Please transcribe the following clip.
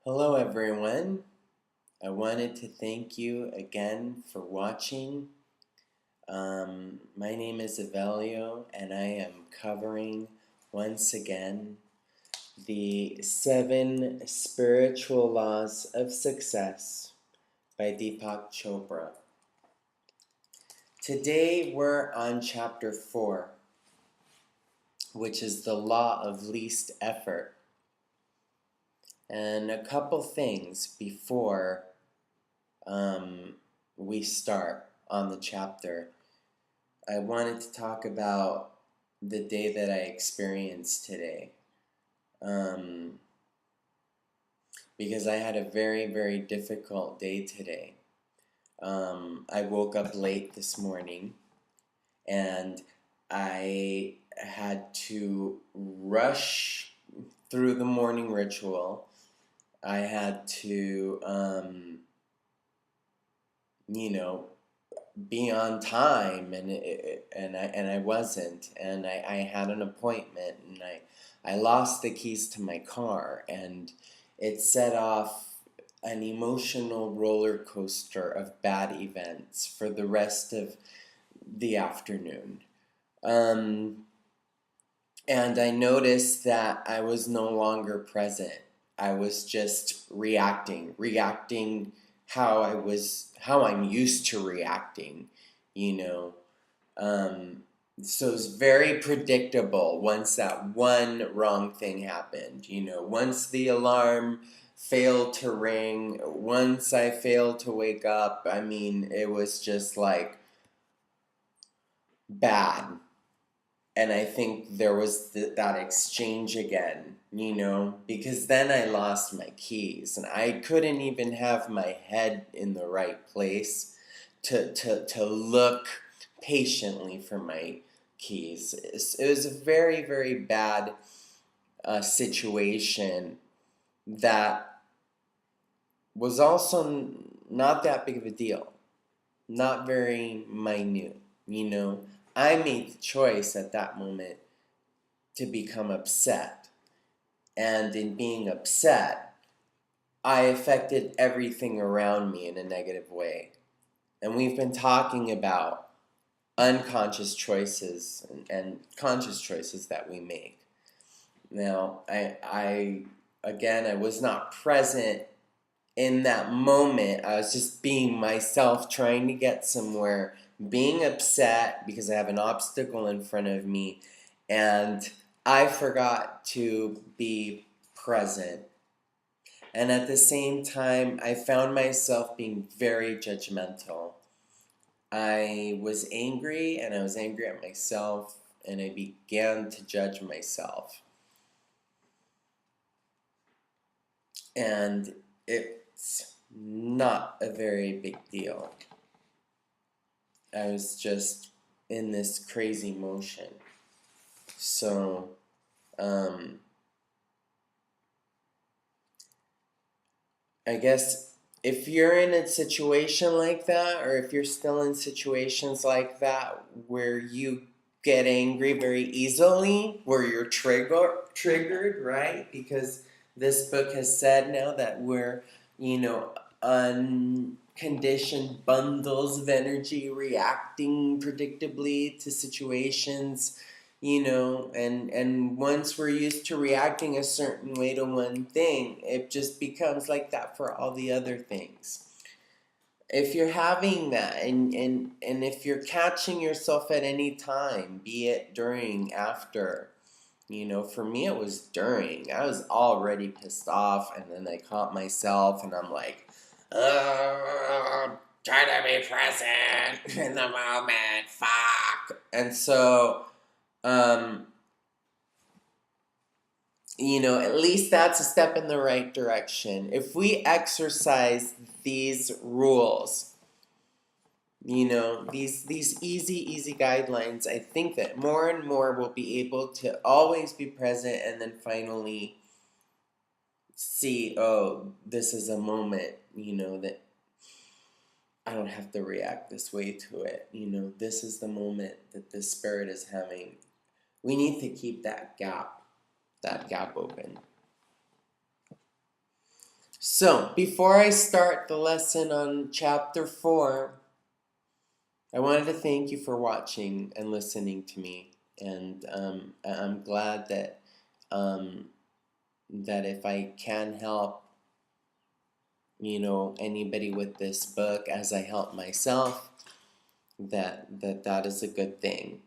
Hello everyone. I wanted to thank you again for watching. My name is Evelio and I am covering once again the 7 Spiritual Laws of Success by Deepak Chopra. Today we're on chapter 4, which is the law of least effort. And a couple things before we start on the chapter. I wanted to talk about the day that I experienced today. Because I had a very, very difficult day today. I woke up late this morning and I had to rush through the morning ritual. I had to, be on time, and I wasn't, and I had an appointment, and I lost the keys to my car, and it set off an emotional roller coaster of bad events for the rest of the afternoon. And I noticed that I was no longer present. I was just reacting how I'm used to reacting, you know. So it's very predictable once that one wrong thing happened, once the alarm failed to ring, once I failed to wake up. I mean, it was just like bad. And I think there was that exchange again, because then I lost my keys and I couldn't even have my head in the right place to look patiently for my keys. It was a very, very bad situation that was also not that big of a deal, not very minute, I made the choice at that moment to become upset. And in being upset, I affected everything around me in a negative way. And we've been talking about unconscious choices and conscious choices that we make. Now, I was not present in that moment. I was just being myself, trying to get somewhere, being upset because I have an obstacle in front of me, and I forgot to be present. And at the same time, I found myself being very judgmental. I was angry, and I was angry at myself, and I began to judge myself. And it's not a very big deal. I was just in this crazy motion. So, I guess if you're in a situation like that, or if you're still in situations like that where you get angry very easily, where you're triggered, right? Because this book has said now that we're, unconditioned bundles of energy reacting predictably to situations, and once we're used to reacting a certain way to one thing, it just becomes like that for all the other things. If you're having that, and if you're catching yourself at any time, be it during, after, for me it was during. I was already pissed off, and then I caught myself, and I'm like, try to be present in the moment, fuck. And so, at least that's a step in the right direction. If we exercise these rules, these easy guidelines, I think that more and more will be able to always be present, and then finally see, oh, this is a moment, that I don't have to react this way to it. This is the moment that the spirit is having. We need to keep that gap open. So, before I start the lesson on chapter 4, I wanted to thank you for watching and listening to me. And I'm glad that that if I can help, anybody with this book as I help myself, that is a good thing.